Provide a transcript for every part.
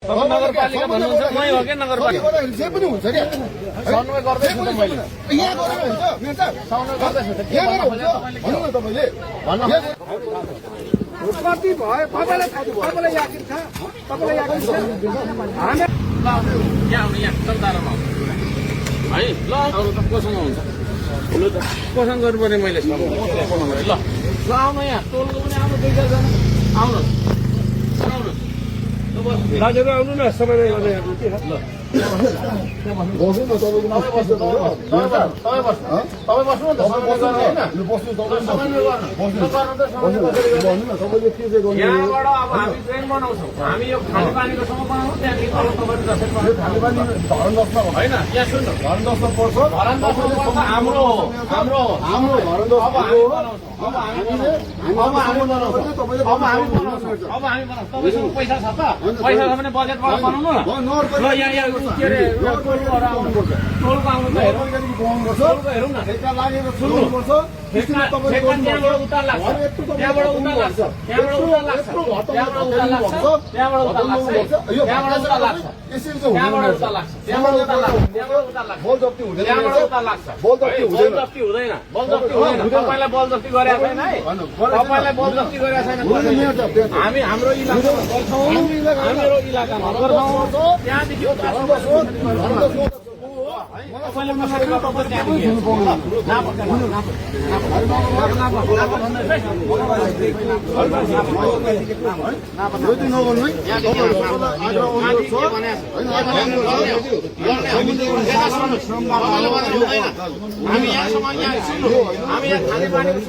नगरपालिका भन्नुहुन्छ मै हो के नगरपालिका जे पनि हुन्छ नि समन्वय गर्दैछु त मैले यहाँ गरेर हुन्छ मेन साहब समन्वय गर्दैछु त यहाँ गरेर हुन्छ भन्नु न तपाईँले कति भयो तपाईँलाई याकिन छ तपाईँलाई याकिन छ हामी यहाँ आउनु यहाँ चौतारामा आउनु है ल अरू त कोसँग हुन्छ लु त कोसँग गर्नु पर्ने मैले ल ल आउनु यहाँ टोलको पनि आउनु दुई चारजना आउनु आउनु दाजुहरू आउनु न सबैले गर्दै ल बस्नु न तपाईँको बस्नु तपाईँ बस्नु नि त समन्वय गर्ने होइन बस्नु तपाईँ समन्वय गर्नु भन्नु न तपाईँले के चाहिँ गर्नु यहाँबाट अब हामी ट्रेन बनाउँछौँ हामी यो खानेपानीको सम बनाउँछौँ त्यहाँदेखि तल तपाईँले दसैँ खानेपानी धरान दसमा होइन यहाँ सुन्नु धरान दसमा पर्छ धरान दसमा पर्छ हाम्रो हो हाम्रो हो हाम्रो धरान दस अब हामी बनाउँछौँ अब हामी बनाउँछौँ तपाईँले अब हामी बनाउँछौँ तपाईँसँग पैसा छ त पैसा छ भने बजेटबाट बनाउनु न ल यहाँ के अरे टोलको आउनुपर्छ टोलको आउनु त हेरौँ टोलको हेरौँ न ठेक्का लागेको सुन्नुपर्छ त्यहाँबाट उता लाग्छ त्यहाँबाट उता लाग्छ त्यहाँबाट उता लाग्छ त्यहाँबाट उता लाग्छ त्यहाँबाट उता लाग्छ त्यहाँबाट उता लाग्छ यसरी चाहिँ त्यहाँबाट उता लाग्छ त्यहाँबाट उता लाग्छ त्यहाँबाट उता लाग्छ बल जप्ती हुँदैन त्यहाँबाट उता लाग्छ बल जप्ती हुँदैन बल जप्ती हुँदैन बल जप्ती हुँदैन तपाईँलाई बल जप्ती गरेको छैन है तपाईँलाई बल जप्ती गरेको छैन हामी हाम्रो इलाकामा गर्छौँ हाम्रो इलाकामा गर्छौँ त्यहाँदेखि तपाईँले मलाई हामी यहाँसम्म यहाँ सुन्नु हामी यहाँ खानेपानीको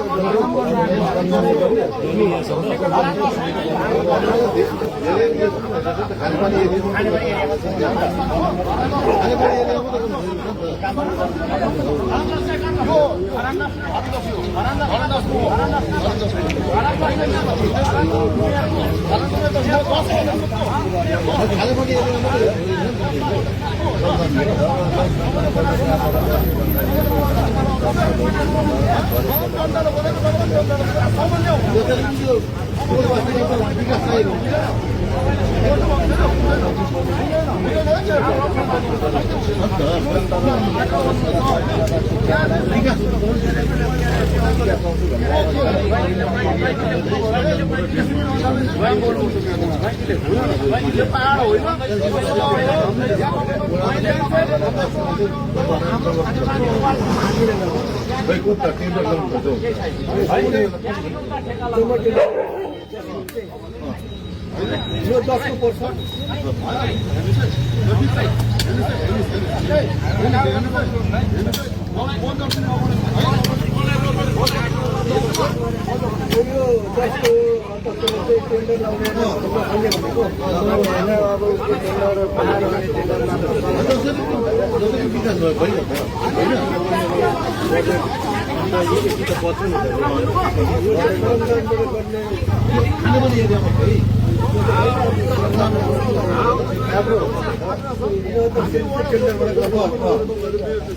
यो 10 को पर्छ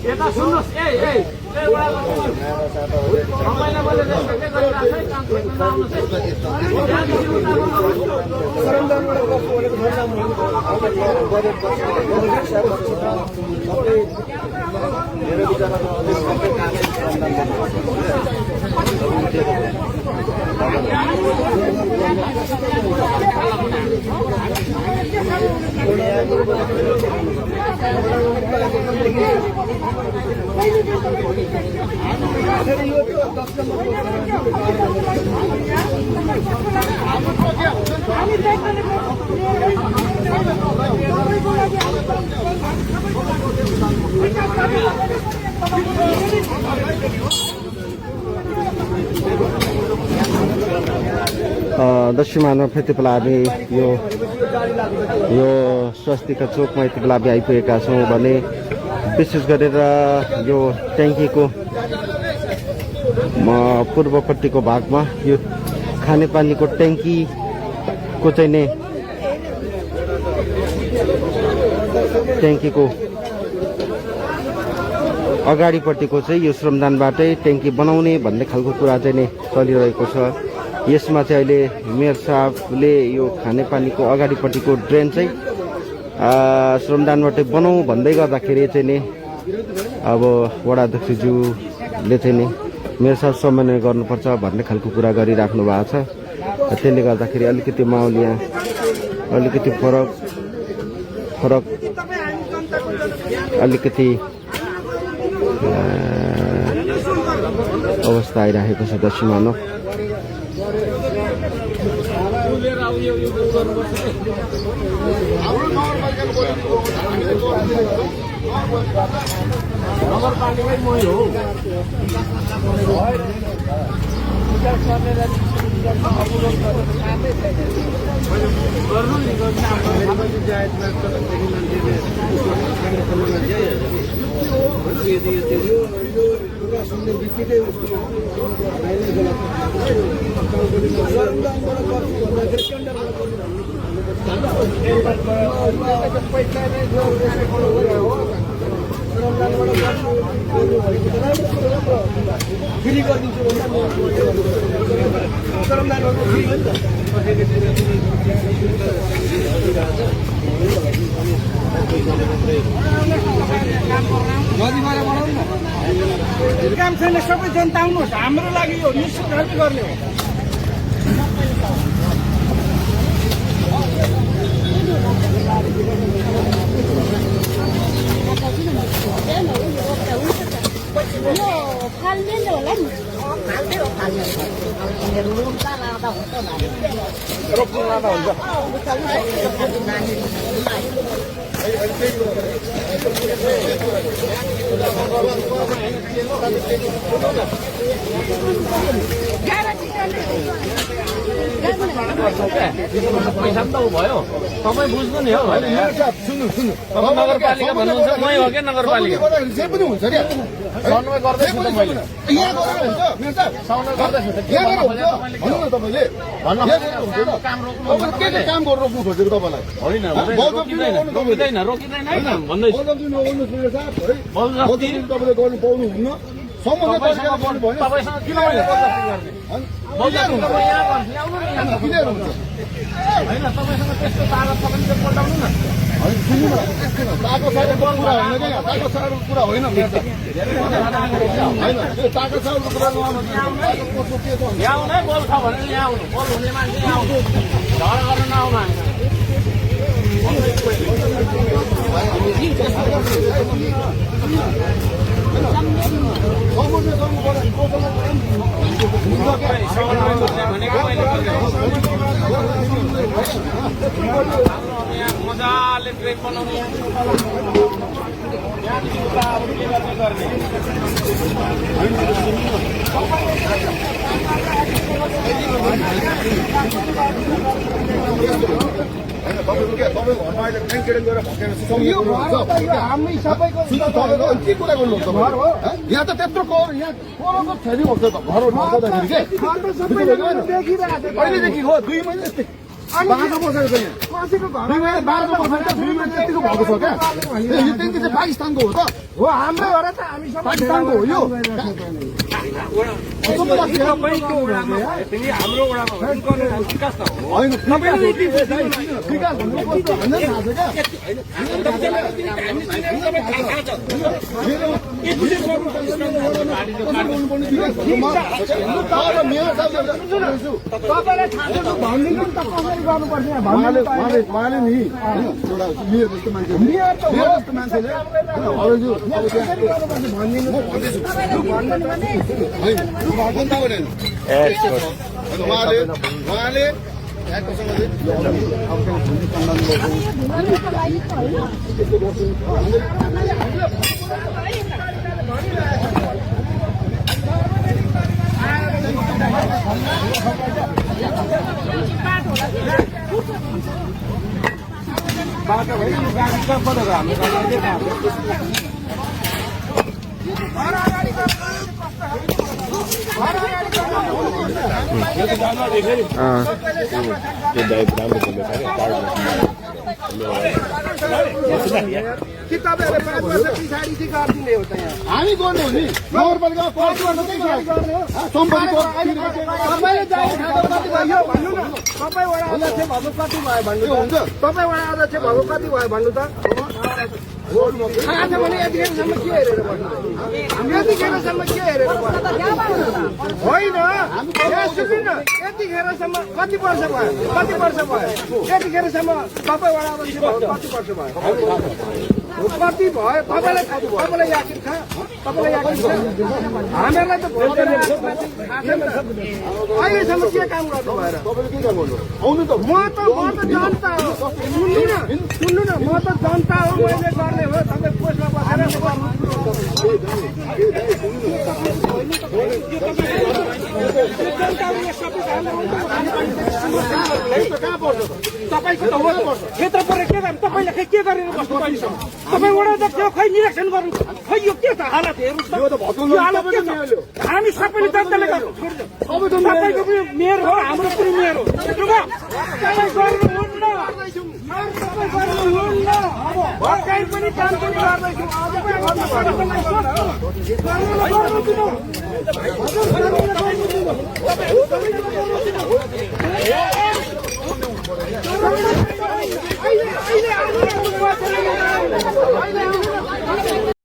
यता सुन्नुहोस् दक्षिण मानव यति बेला हामी यो स्वास्तिका चोकमा यति बेला हामी आइपुगेका छौँ भने विशेष गरेर यो ट्याङ्कीको पूर्वपट्टिको भागमा यो खानेपानीको ट्याङ्कीको चाहिँ नै ट्याङ्कीको अगाडिपट्टिको चाहिँ यो श्रमदानबाटै ट्याङ्की बनाउने भन्ने खालको कुरा चाहिँ नै चलिरहेको छ। यसमा चाहिँ अहिले मेयर साहबले यो खानेपानीको अगाडिपट्टिको ड्रेन चाहिँ श्रमदानबाटै बनाऊ भन्दै गर्दाखेरि चाहिँ नि अब वडा अध्यक्षज्यूले चाहिँ नि मेरो साथ समन्वय गर्नुपर्छ भन्ने खालको कुरा गरिराख्नु भएको छ। त्यसले गर्दाखेरि अलिकति माहौल यहाँ अलिकति फरक अलिकति अवस्था आइरहेको छ दक्षिण मानव। नगरपालिकै मै हो फ्री गरिदिन्छु काम छैन। सबै जनता आउनुहोस्, हाम्रो लागि यो निश्चित खालको गर्ने हो। यो फाल्ने होला नि रोक्नु लाँदा हुन्छ। पैसा पनि त भयो तपाईँ बुझ्नु नि हो। सुन्नु नगरपालिका भन्नुहुन्छ मै हो क्या नगरपालिका जे पनि हुन्छ क्या समन्वय गर्दैछु त मैले यहाँ गरेर हुन्छ मेरो साहब समन्वय गर्दैछु त यहाँ गरेर हुन्छ भन्नु न तपाईँले काम रोक्नु अब के के काम गरेर रोक्नु खोजेको तपाईँलाई होइन रोकिँदैन रोकिँदैन होइन भन्दैछु बलजफ्ती नगर्नुहोस् मेरो साहब है बलजफ्ती तपाईँले गर्नु पाउनुहुन्न सम्बन्ध तपाईँसँग किन मैले बलजफ्ती गर्ने बलजफ्ती त म यहाँ गर्छु ल्याउनु नि यहाँ क्लियर हुन्छ होइन तपाईँसँग त्यस्तो कागज छ भने चाहिँ पठाउनु न होइन सुन्नु न ताको साइडको कुरा होइन क्या ताको साइडको कुरा होइन मेरो साहब होइन त्यो ताको साइडको कुरा नआउनु ल्याउनु है बोल छ भने ल्याउनु बोल हुने मान्छे ल्याउनु झगडा गर्न नआउनु मजाले ट्रेन बनाउने तपाईँको घरमा अहिले ब्याङ्क केडेन गएर भकेर हामी सबैको तपाईँको के कुरा गर्नुहुन्छ यहाँ त त्यत्रो यहाँ करोडको छैन भएको छ त घर नजाँदाखेरि के कहिलेदेखि हो 2 महिना यस्तै बाह्र बसेको छ यहाँ कसैको घर 2 महिना 12 बसेको 2 महिना त्यतिको भएको छ क्या यो त्यति चाहिँ पाकिस्तानको हो त हो हाम्रो हो र त हामी सबै पाकिस्तानको हो यो हाम्रो वडामा विकास त हो होइन विकास भन्नु कस्तो भन्ने थाहा छ तपाईँलाई थाहा छ भनिदिनु त कसरी गर्नुपर्छ उहाँले नि एउटा मेयर जस्तो मान्छे मेयर जस्तो मान्छेले उहाँले बाटो भयो गाडी कहाँ परेको हाम्रो कि तपाईँहरूले 5 वर्ष पछाडि चाहिँ गरिदिने हो त यहाँ हामी गर्नु हो नि नगरपालिकामा 5 वर्ष गर्ने हो सम्पत्तिको तपाईँले जाने खाएको कति भयो भन्नु न तपाईँ वडा अध्यक्ष भएको कति भयो भन्नु हुन्छ तपाईँ वडा अध्यक्ष भएको कति भयो भन्नु त थाहा छ भने यतिखेरसम्म के हेरेर बस्नु यतिखेरसम्म के हेरेर बस्नु होइन यहाँ सुन्नु न यतिखेरसम्म कति वर्ष भयो यतिखेरसम्म तपाईँ वडा अध्यक्ष भएको कति वर्ष भयो कति भयो तपाईँलाई याकिन छ हामीहरूलाई त अहिलेसम्म के काम गर्नु भएर आउनु त म त जनता हो सुन्नु न म त जनता हो मैले गर्ने हो तपाईँ पोस्टमा तपाईँको त हो क्षेत्र परे के गर्नु तपाईँले खै के गरेर बस्नु अहिलेसम्म तपाईँ वडा अध्यक्ष खै निरीक्षण गर्नु खै यो के छ हालत हेर्नु यो हालत के छ हामी सबैले जनताले गर्नु तपाईँको पनि मेयर हो हाम्रो पनि मेयर हो तपाईँ गर्नुहुन्न भर्खर पनि काम पनि गर्दैछु अहिले